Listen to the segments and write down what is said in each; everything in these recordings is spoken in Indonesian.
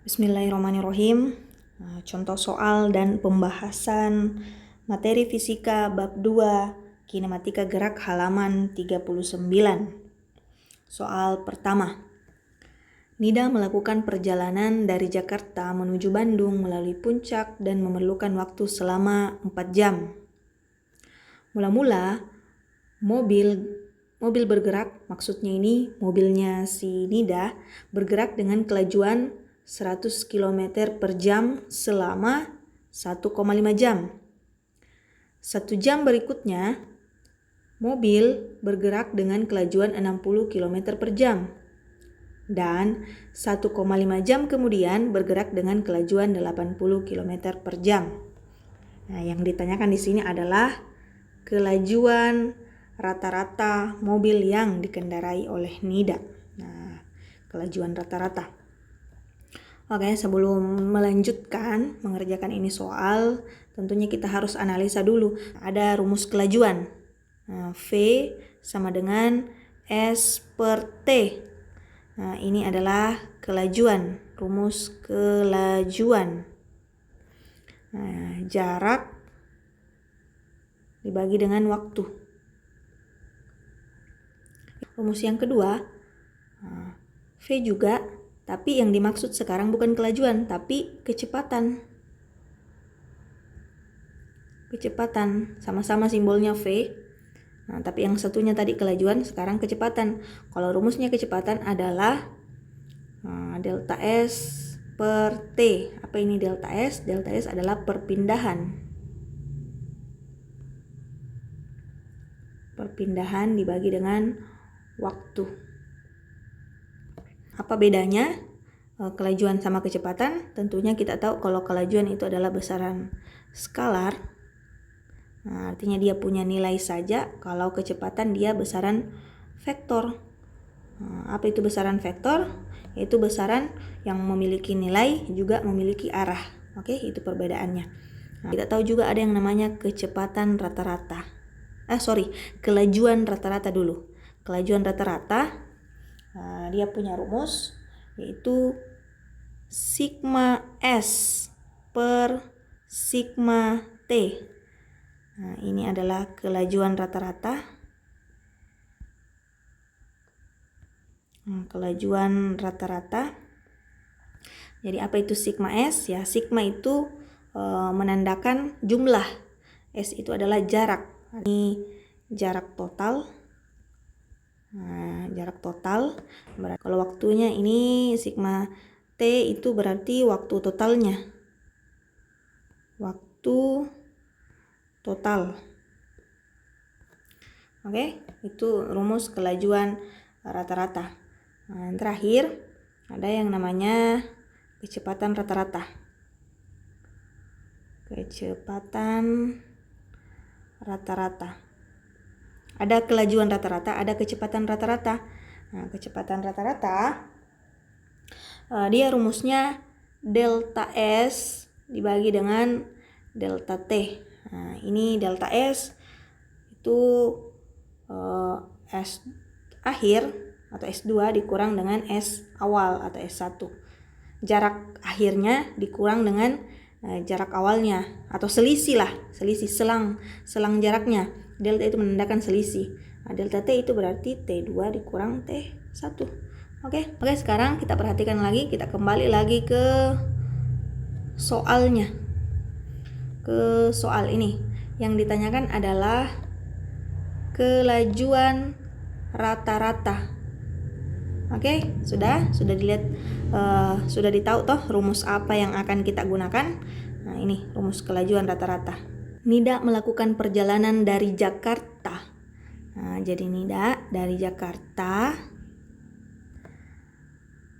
Bismillahirrahmanirrahim. Contoh soal dan pembahasan materi fisika bab 2 kinematika gerak halaman 39. Soal pertama. Nida melakukan perjalanan dari Jakarta menuju Bandung melalui Puncak dan memerlukan waktu selama 4 jam. Mula-mula mobil bergerak, maksudnya ini mobilnya si Nida bergerak dengan kelajuan 100 km per jam selama 1,5 jam. 1 jam berikutnya, mobil bergerak dengan kelajuan 60 km per jam. Dan 1,5 jam kemudian bergerak dengan kelajuan 80 km per jam. Nah, yang ditanyakan di sini adalah kelajuan rata-rata mobil yang dikendarai oleh Nida. Nah, kelajuan rata-rata. Oke, sebelum melanjutkan mengerjakan ini soal, tentunya kita harus analisa dulu. Ada rumus kelajuan. Nah, V sama dengan S per T. Nah, ini adalah kelajuan, rumus kelajuan. Nah, jarak dibagi dengan waktu. Rumus yang kedua, V juga, tapi yang dimaksud sekarang bukan kelajuan, tapi kecepatan. Kecepatan, sama-sama simbolnya V. Nah, tapi yang satunya tadi kelajuan, sekarang kecepatan. Kalau rumusnya kecepatan adalah delta S per T. Apa ini delta S? Delta S adalah perpindahan. Perpindahan dibagi dengan waktu. Apa bedanya kelajuan sama kecepatan? Tentunya kita tahu kalau kelajuan itu adalah besaran skalar. Nah, artinya dia punya nilai saja. Kalau kecepatan dia besaran vektor. Nah, apa itu besaran vektor? Yaitu besaran yang memiliki nilai juga memiliki arah. Oke, itu perbedaannya. Nah, kita tahu juga ada yang namanya kecepatan rata-rata. Kelajuan rata-rata dulu. Kelajuan rata-rata dia punya rumus yaitu sigma S per sigma T. Nah, ini adalah kelajuan rata-rata. Kelajuan rata-rata. Jadi apa itu sigma S? Ya, sigma itu menandakan jumlah. S itu adalah jarak. Ini jarak total. Nah, jarak total. Kalau waktunya ini sigma T itu berarti waktu totalnya. Waktu total. Oke, itu rumus kelajuan rata-rata. Nah, terakhir ada yang namanya kecepatan rata-rata. Kecepatan rata-rata. Ada kelajuan rata-rata, ada kecepatan rata-rata. Nah, kecepatan rata-rata dia rumusnya delta S dibagi dengan delta T. Nah, ini delta S itu S akhir atau S2 dikurang dengan S awal atau S1. Jarak akhirnya dikurang dengan jarak awalnya atau selisih selang jaraknya. Delta itu menandakan selisih. Nah, delta T itu berarti T2 dikurang T1. Oke, sekarang kita perhatikan lagi, kita kembali lagi ke soalnya. Ke soal ini. Yang ditanyakan adalah kelajuan rata-rata. Oke, sudah dilihat, sudah ditahu toh rumus apa yang akan kita gunakan. Nah, ini rumus kelajuan rata-rata. Nida melakukan perjalanan dari Jakarta. Nah, jadi Nida dari Jakarta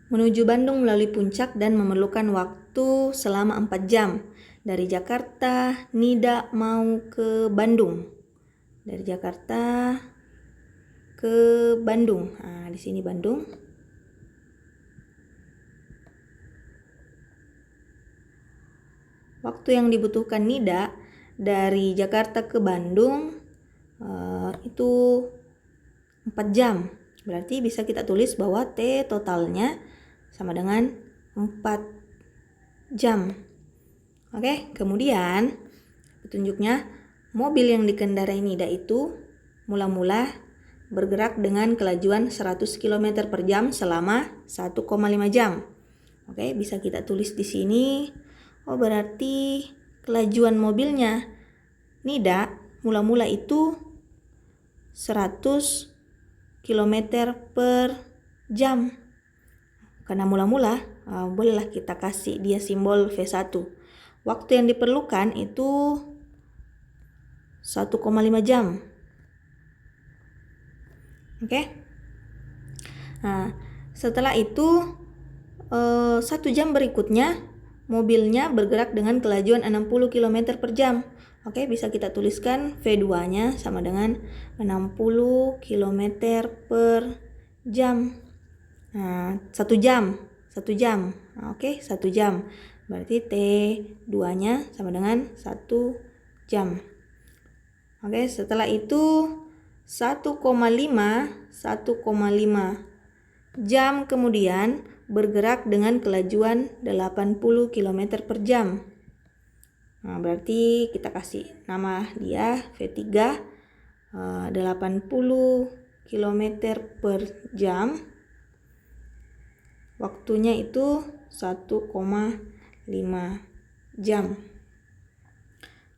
menuju Bandung melalui Puncak dan memerlukan waktu selama 4 jam. Dari Jakarta, Nida mau ke Bandung. Dari Jakarta ke Bandung. Nah, di sini Bandung. Waktu yang dibutuhkan Nida dari Jakarta ke Bandung itu 4 jam. Berarti bisa kita tulis bahwa T totalnya sama dengan 4 jam. Oke, kemudian petunjuknya mobil yang dikendarai Nida itu mula-mula bergerak dengan kelajuan 100 km per jam selama 1,5 jam. Oke, bisa kita tulis di sini. Oh, berarti kelajuan mobilnya Nida mula-mula itu 100 km per jam. Karena mula-mula, bolehlah kita kasih dia simbol V1. Waktu yang diperlukan itu 1,5 jam. Oke. Nah, setelah itu 1 jam berikutnya mobilnya bergerak dengan kelajuan 60 km per jam. Oke, bisa kita tuliskan V2-nya sama dengan 60 km per jam. Nah, 1 jam. Nah, oke, 1 jam. Berarti T2-nya sama dengan 1 jam. Oke, setelah itu 1,5 jam kemudian bergerak dengan kelajuan 80 km per jam. Nah, berarti kita kasih nama dia V3, 80 km per jam. Waktunya itu 1,5 jam.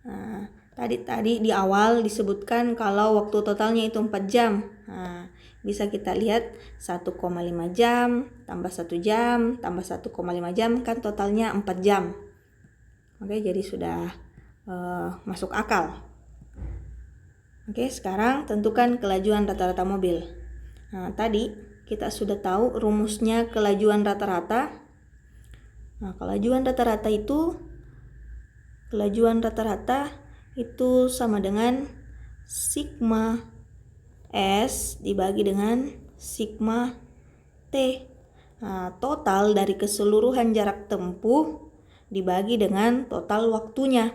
Nah, tadi di awal disebutkan kalau waktu totalnya itu 4 jam. Nah, bisa kita lihat 1,5 jam tambah 1 jam tambah 1,5 jam kan totalnya 4 jam. Oke, jadi sudah masuk akal. Oke, sekarang tentukan kelajuan rata-rata mobil. Nah, tadi kita sudah tahu rumusnya kelajuan rata-rata. Nah, kelajuan rata-rata itu sama dengan sigma S dibagi dengan sigma T. Nah, total dari keseluruhan jarak tempuh dibagi dengan total waktunya.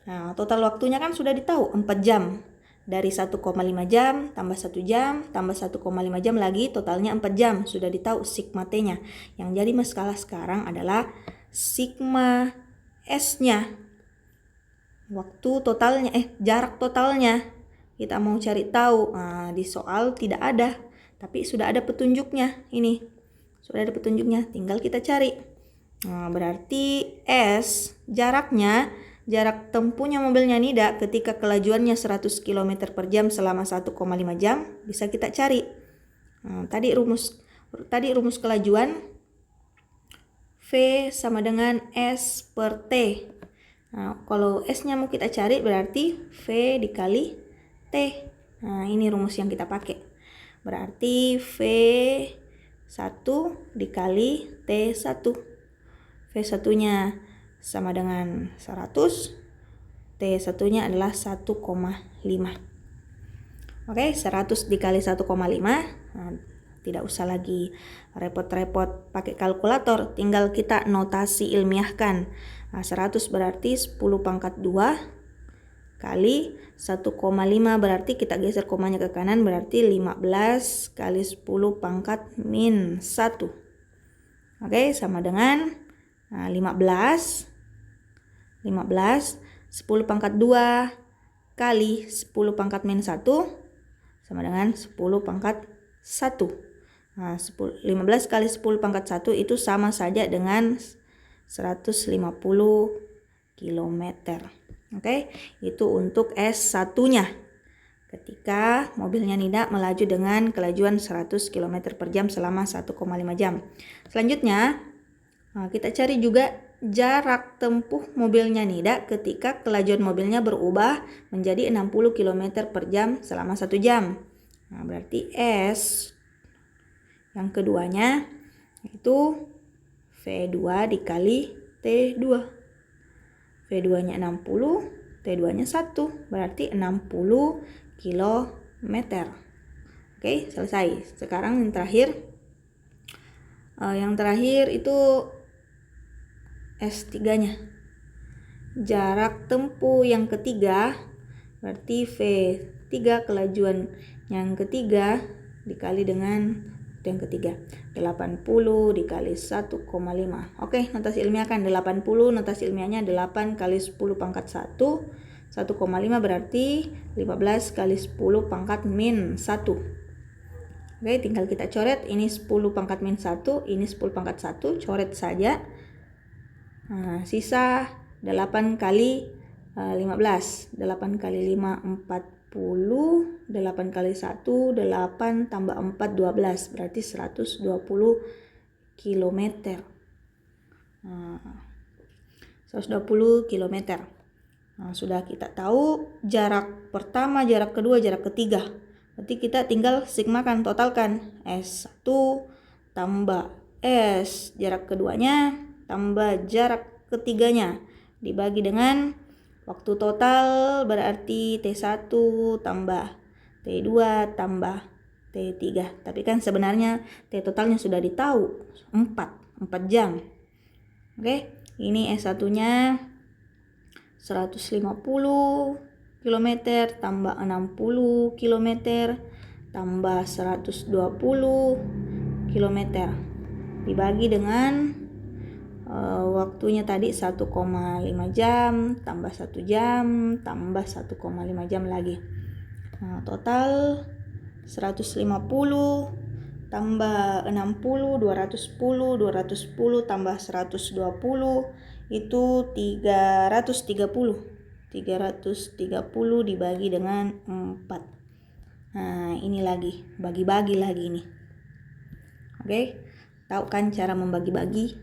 Nah, total waktunya kan sudah ditahu 4 jam. Dari 1,5 jam tambah 1 jam tambah 1,5 jam lagi totalnya 4 jam. Sudah ditahu sigma T-nya. Yang jadi masalah sekarang adalah sigma S-nya. Waktu totalnya, jarak totalnya. Kita mau cari tahu. Nah, di soal tidak ada. Tapi sudah ada petunjuknya. Ini. Sudah ada petunjuknya. Tinggal kita cari. Nah, berarti S jarak tempuhnya mobilnya Nida ketika kelajuannya 100 km per jam selama 1,5 jam bisa kita cari. Nah, tadi rumus kelajuan V sama dengan S per T. Nah, kalau S-nya mau kita cari berarti V dikali T. Nah, ini rumus yang kita pakai. Berarti V1 dikali T1. V1-nya sama dengan 100, T1-nya adalah 1,5. Oke, 100 dikali 1,5. Nah, tidak usah lagi repot-repot pakai kalkulator, tinggal kita notasi ilmiahkan. Nah, 100 berarti 10 pangkat 2 kali 1,5 berarti kita geser komanya ke kanan berarti 15 kali 10 pangkat min 1. Oke, sama dengan 15 10 pangkat 2 kali 10 pangkat min 1 sama dengan 10 pangkat 1. Nah, 15 kali 10 pangkat 1 itu sama saja dengan 150 km. Oke, itu untuk S1-nya. Ketika mobilnya Nida melaju dengan kelajuan 100 km per jam selama 1,5 jam. Selanjutnya, kita cari juga jarak tempuh mobilnya Nida ketika kelajuan mobilnya berubah menjadi 60 km per jam selama 1 jam. Nah, berarti S yang keduanya itu V2 dikali T2. V2-nya 60, T2-nya 1, berarti 60 km. Oke, selesai. Sekarang yang terakhir itu S3-nya. Jarak tempuh yang ketiga berarti V3 kelajuan yang ketiga dikali dengan Itu yang ketiga. 80 dikali 1,5. Oke, notasi ilmiah kan 80, notasi ilmiahnya 8 kali 10 pangkat 1. 1,5 berarti 15 kali 10 pangkat min 1. Oke, tinggal kita coret. Ini 10 pangkat min 1, ini 10 pangkat 1, coret saja. Nah, sisa 8 kali 15. 8 kali 5, 40. 8 kali 1, 8 tambah 4, 12. Berarti 120 km. 120 km. Nah, sudah kita tahu jarak pertama, jarak kedua, jarak ketiga. Berarti kita tinggal sigmakan, totalkan. S1 tambah S jarak keduanya tambah jarak ketiganya dibagi dengan waktu total, berarti T1 tambah T2 tambah T3. Tapi kan sebenarnya T totalnya sudah ditahu, 4 jam. Oke, ini S1-nya 150 km tambah 60 km tambah 120 km dibagi dengan waktunya tadi 1,5 jam tambah 1 jam tambah 1,5 jam lagi. Nah, total 150 tambah 60, 210 tambah 120 itu 330. 330 dibagi dengan 4. Nah, ini lagi, bagi-bagi lagi ini. Oke, tahu kan cara membagi-bagi?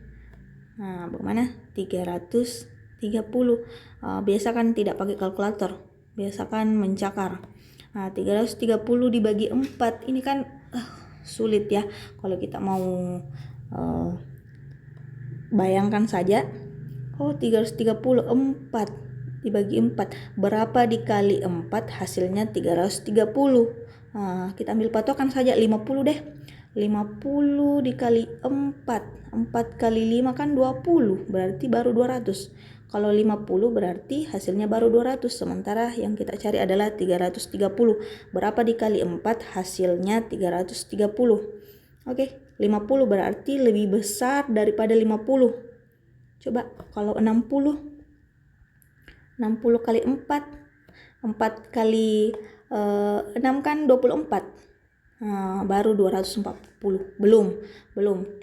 Nah, bagaimana? 330. Biasa kan tidak pakai kalkulator, biasa kan mencakar. Nah, 330 dibagi 4 ini kan sulit ya. Kalau kita mau bayangkan saja, 330, 4 dibagi 4. Berapa dikali 4? Hasilnya 330. Kita ambil patokan saja 50 deh. 50 dikali 4. 4 kali 5 kan 20, berarti baru 200. Kalau 50 berarti hasilnya baru 200, sementara yang kita cari adalah 330. Berapa dikali 4? Hasilnya 330. Oke, 50 berarti lebih besar daripada 50. Coba kalau 60 kali 4, 4 kali 6 kan 24. Baru 240. Belum.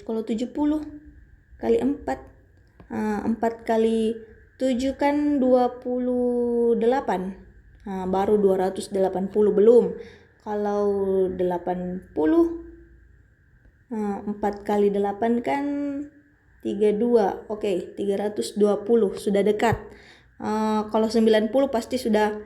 Kalau 70 kali 4, 4 kali 7 kan 28. Baru 280. Belum. Kalau 80, 4 kali 8 kan 32. Oke, 320. Sudah dekat. Kalau 90 pasti sudah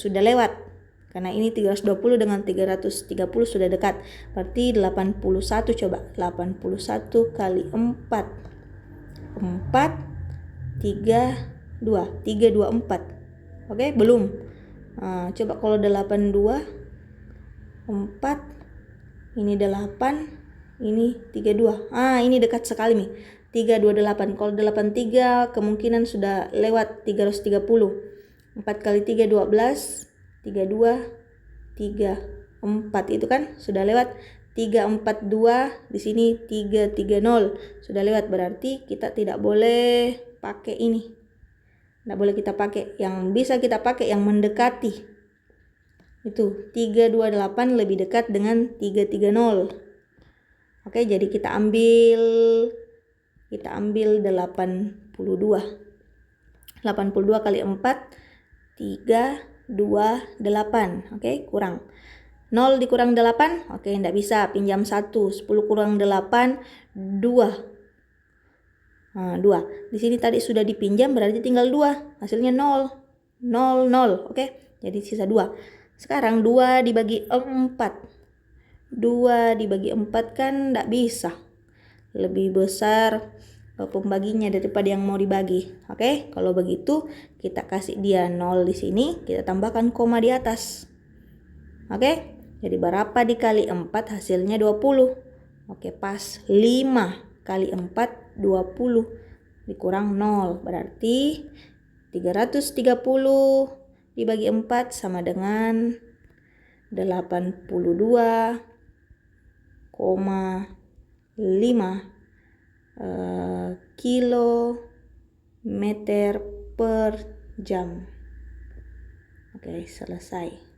lewat. Karena ini 320 dengan 330 sudah dekat. Berarti 81. Coba 81 kali 4. 4 32. 324. Oke, belum. Coba kalau 82, 4, ini 8, ini 32. Ini dekat sekali nih. 328. Kalau 83 kemungkinan sudah lewat 330. 4 kali 3 12, 32, 34 itu kan sudah lewat. 342 di sini 330 sudah lewat, berarti kita tidak boleh pakai ini. Tidak boleh kita pakai. Yang bisa kita pakai yang mendekati. Itu 328 lebih dekat dengan 330. Oke, jadi kita ambil 82. 82 kali 4 328. Oke, kurang. 0 dikurang 8. Oke, enggak bisa, pinjam 1. 10 kurang 8 2. 2. Di sini tadi sudah dipinjam, berarti tinggal 2. Hasilnya 0. 0 0. Oke, jadi sisa 2. Sekarang 2 dibagi 4. 2 dibagi 4 kan enggak bisa. Lebih besar pembaginya daripada yang mau dibagi. Oke, kalau begitu kita kasih dia 0 di sini, kita tambahkan koma di atas. Oke, jadi berapa dikali 4? Hasilnya 20. Oke, pas. 5 kali 4 20 dikurang 0, berarti 330 dibagi 4 sama dengan 82,5. kilometer per jam. Oke, selesai.